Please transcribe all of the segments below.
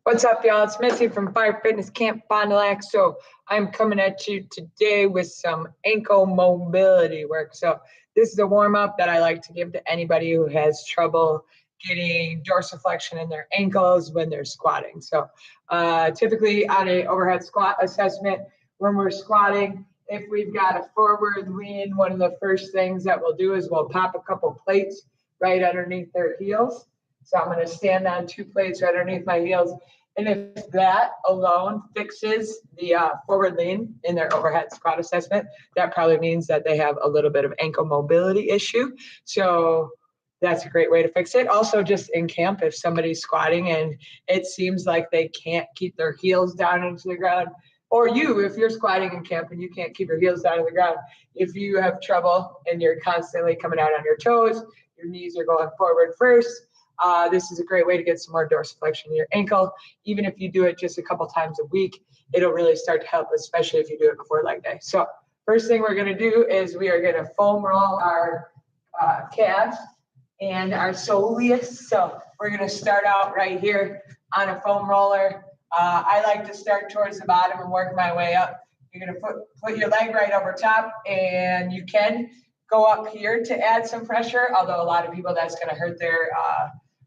What's up, y'all? It's Missy from Fire Fitness Camp Fond du Lac. So I'm coming at you today with some ankle mobility work. So this is a warm-up that I like to give to anybody who has trouble getting dorsiflexion in their ankles when they're squatting. So typically on an overhead squat assessment, when we're squatting, if we've got a forward lean, one of the first things that we'll do is we'll pop a couple plates right underneath their heels. So I'm going to stand on 2 plates right underneath my heels. And if that alone fixes the forward lean in their overhead squat assessment, that probably means that they have a little bit of ankle mobility issue. So that's a great way to fix it. Also, just in camp, if somebody's squatting and it seems like they can't keep their heels down into the ground, or if you're squatting in camp and you can't keep your heels down to the ground, if you have trouble and you're constantly coming out on your toes, your knees are going forward first, this is a great way to get some more dorsiflexion in your ankle. Even if you do it just a couple times a week, it'll really start to help, especially if you do it before leg day. So first thing we're going to do is we are going to foam roll our calves and our soleus. So we're going to start out right here on a foam roller. I like to start towards the bottom and work my way up. You're going to put your leg right over top, and you can go up here to add some pressure, although a lot of people, that's going to hurt their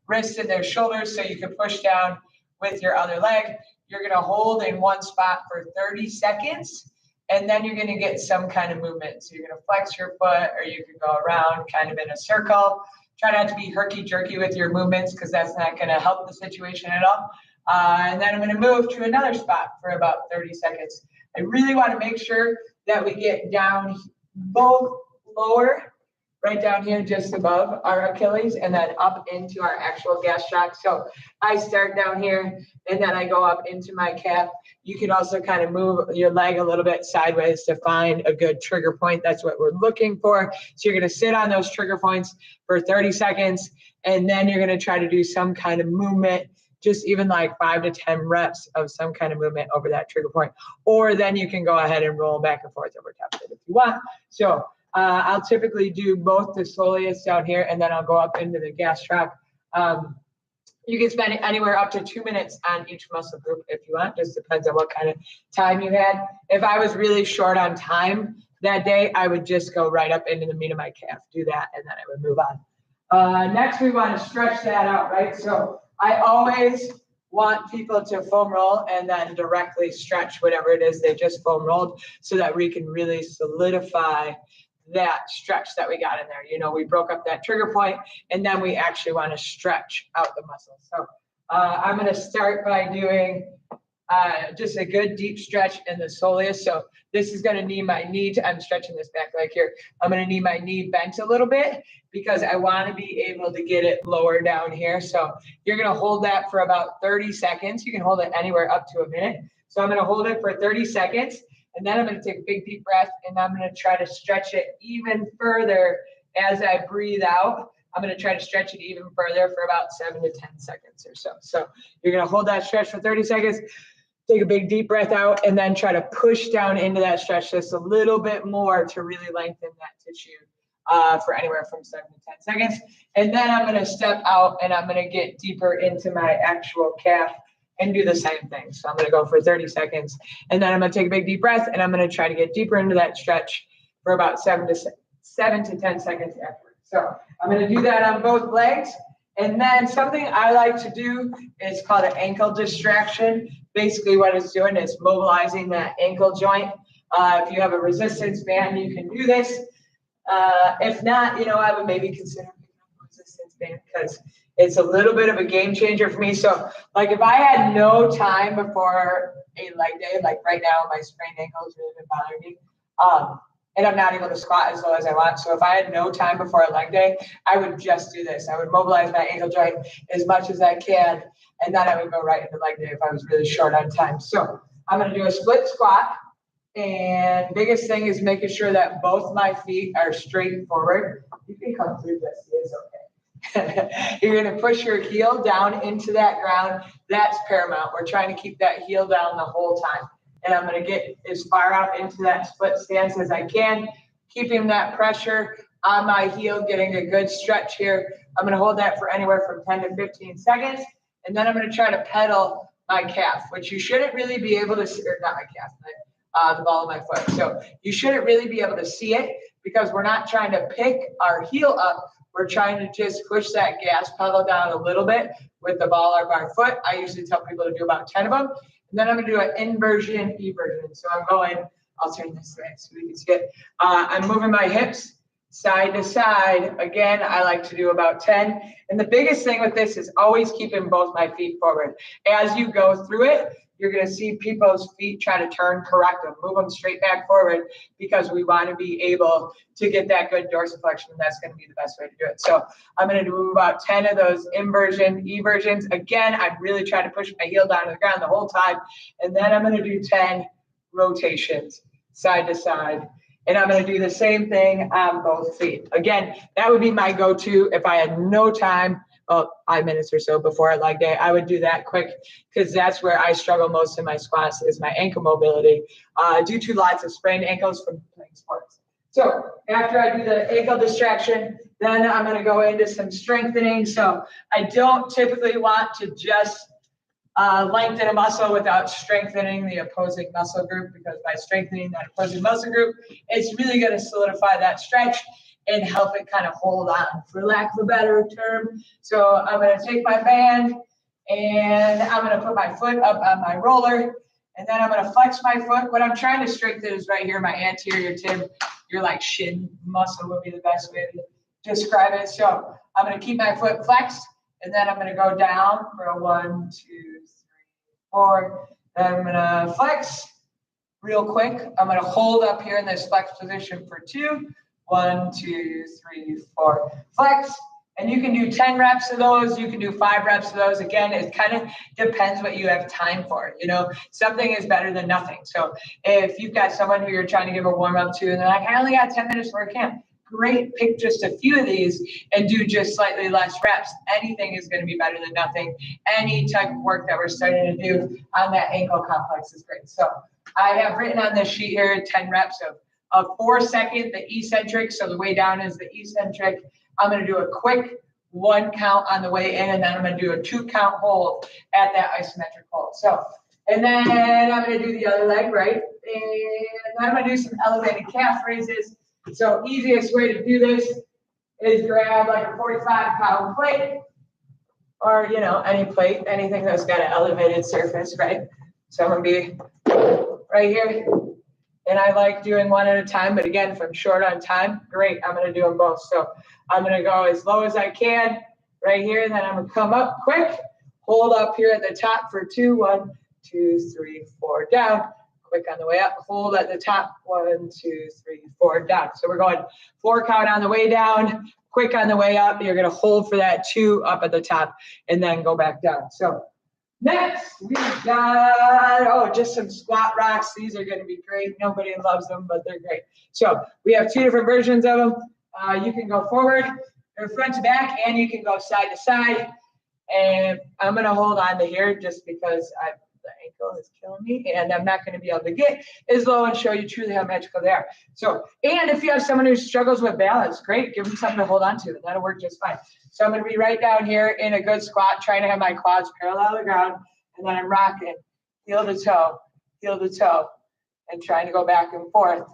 wrists and their shoulders, so you can push down with your other leg. You're going to hold in one spot for 30 seconds, and then you're going to get some kind of movement. So you're going to flex your foot, or you can go around kind of in a circle. Try not to be herky-jerky with your movements, because that's not going to help the situation at all. And then I'm going to move to another spot for about 30 seconds. I really want to make sure that we get down both lower, right down here just above our Achilles, and then up into our actual gastroc. So I start down here, and then I go up into my calf. You can also kind of move your leg a little bit sideways to find a good trigger point. That's what we're looking for. So you're going to sit on those trigger points for 30 seconds, and then you're going to try to do some kind of movement, just even like 5 to 10 reps of some kind of movement over that trigger point. Or then you can go ahead and roll back and forth over top of it if you want. So I'll typically do both the soleus down here, and then I'll go up into the gastroc. You can spend anywhere up to 2 minutes on each muscle group if you want. Just depends on what kind of time you had. If I was really short on time that day, I would just go right up into the meat of my calf, do that, and then I would move on. Next, we want to stretch that out, right? So I always want people to foam roll and then directly stretch whatever it is they just foam rolled, so that we can really solidify that stretch that we got in there. You know, we broke up that trigger point, and then we actually want to stretch out the muscles. So I'm going to start by doing just a good deep stretch in the soleus. So this is going to need my knee to, I'm stretching this back leg here. I'm going to need my knee bent a little bit, because I want to be able to get it lower down here. So you're going to hold that for about 30 seconds. You can hold it anywhere up to a minute. So I'm going to hold it for 30 seconds. And then I'm going to take a big deep breath, and I'm going to try to stretch it even further as I breathe out. I'm going to try to stretch it even further for about 7 to 10 seconds or so. So you're going to hold that stretch for 30 seconds, take a big deep breath out, and then try to push down into that stretch just a little bit more to really lengthen that tissue for anywhere from 7 to 10 seconds. And then I'm going to step out, and I'm going to get deeper into my actual calf and do the same thing. So I'm going to go for 30 seconds, and then I'm going to take a big deep breath, and I'm going to try to get deeper into that stretch for about 7 to 10 seconds afterwards. So I'm going to do that on both legs. And then something I like to do is called an ankle distraction. Basically what it's doing is mobilizing that ankle joint. If you have a resistance band, you can do this. If not, I would maybe consider picking up a resistance band, because it's a little bit of a game changer for me. So like if I had no time before a leg day, like right now my sprained ankle has really been bothering me, and I'm not able to squat as low as I want. So if I had no time before a leg day, I would just do this. I would mobilize my ankle joint as much as I can, and then I would go right into leg day if I was really short on time. So I'm going to do a split squat. And biggest thing is making sure that both my feet are straight forward. You can come through this, it's okay. You're going to push your heel down into that ground. That's paramount. We're trying to keep that heel down the whole time. And I'm going to get as far out into that split stance as I can, keeping that pressure on my heel, getting a good stretch here. I'm going to hold that for anywhere from 10 to 15 seconds. And then I'm going to try to pedal my calf, which you shouldn't really be able to see, or not my calf, the ball of my foot. So you shouldn't really be able to see it because we're not trying to pick our heel up. We're trying to just push that gas pedal down a little bit with the ball of our foot. I usually tell people to do about 10 of them. And then I'm going to do an inversion, eversion. So I'm going, I'll turn this way so we can see it. I'm moving my hips side to side. Again, I like to do about 10. And the biggest thing with this is always keeping both my feet forward. As you go through it, you're going to see people's feet try to turn, correct them, move them straight back forward because we want to be able to get that good dorsiflexion. That's going to be the best way to do it. So I'm going to do about 10 of those inversion, eversions. Again, I'm really trying to push my heel down to the ground the whole time. And then I'm going to do 10 rotations side to side. And I'm going to do the same thing on both feet. Again, that would be my go-to if I had no time. Well, 5 minutes or so before a leg day, I would do that quick because that's where I struggle most in my squats is my ankle mobility due to lots of sprained ankles from playing sports. So after I do the ankle distraction, then I'm going to go into some strengthening. So I don't typically want to just lengthen a muscle without strengthening the opposing muscle group because by strengthening that opposing muscle group, it's really going to solidify that stretch and help it kind of hold on, for lack of a better term. So I'm going to take my band and I'm going to put my foot up on my roller and then I'm going to flex my foot. What I'm trying to strengthen is right here, my anterior tib. Your like shin muscle would be the best way to describe it. So I'm going to keep my foot flexed and then I'm going to go down for a 1, 2, 3, 4. Then I'm going to flex real quick. I'm going to hold up here in this flex position for 2. 1, 2, 3, 4, flex. And you can do 10 reps of those. You can do 5 reps of those. Again, it kind of depends what you have time for. You know, something is better than nothing. So if you've got someone who you're trying to give a warm up to and they're like, I only got 10 minutes for a camp. Great, pick just a few of these and do just slightly less reps. Anything is going to be better than nothing. Any type of work that we're starting to do on that ankle complex is great. So I have written on this sheet here 10 reps of a 4-second, the eccentric. So the way down is the eccentric. I'm going to do a quick 1 count on the way in, and then I'm going to do a 2 count hold at that isometric hold. So, and then I'm going to do the other leg, right? And I'm going to do some elevated calf raises. So easiest way to do this is grab like a 45-pound plate or, you know, any plate, anything that's got an elevated surface, right? So I'm going to be right here. And I like doing one at a time, but again, if I'm short on time, great, I'm going to do them both. So I'm going to go as low as I can right here, and then I'm going to come up quick, hold up here at the top for 2, 1, 2, 3, 4, down, quick on the way up, hold at the top, 1, 2, 3, 4, down. So we're going 4 count on the way down, quick on the way up. You're going to hold for that 2 up at the top, and then go back down. So next, we've got, just some squat rocks. These are going to be great. Nobody loves them, but they're great. So we have 2 different versions of them. You can go forward or front to back, and you can go side to side. And I'm going to hold on to here just because the ankle is killing me, and I'm not going to be able to get as low and show you truly how magical they are. So, and if you have someone who struggles with balance, great, give them something to hold on to, and that'll work just fine. So I'm going to be right down here in a good squat, trying to have my quads parallel to the ground, and then I'm rocking heel to toe, and trying to go back and forth.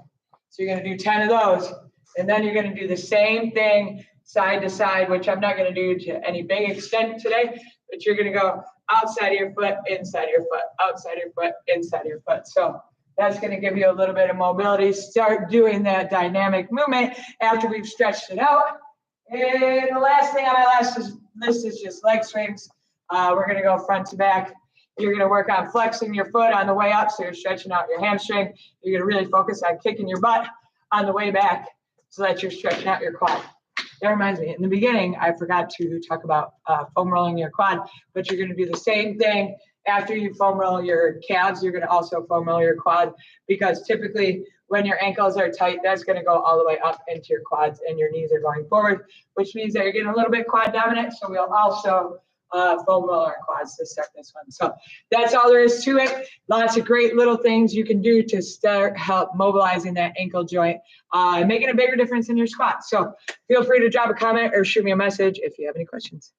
So you're going to do 10 of those, and then you're going to do the same thing side to side, which I'm not going to do to any big extent today, but you're going to go outside of your foot, inside of your foot, outside of your foot, inside of your foot. So that's going to give you a little bit of mobility. Start doing that dynamic movement after we've stretched it out. And the last thing on my list is just leg swings. We're going to go front to back. You're going to work on flexing your foot on the way up, so you're stretching out your hamstring. You're going to really focus on kicking your butt on the way back so that you're stretching out your quad. That reminds me, in the beginning, I forgot to talk about foam rolling your quad, but you're going to do the same thing. After you foam roll your calves, you're going to also foam roll your quad, because typically when your ankles are tight, that's going to go all the way up into your quads and your knees are going forward, which means that you're getting a little bit quad dominant. So we'll also foam roll our quads to start this one. So that's all there is to it. Lots of great little things you can do to start help mobilizing that ankle joint, making a bigger difference in your squat. So feel free to drop a comment or shoot me a message if you have any questions.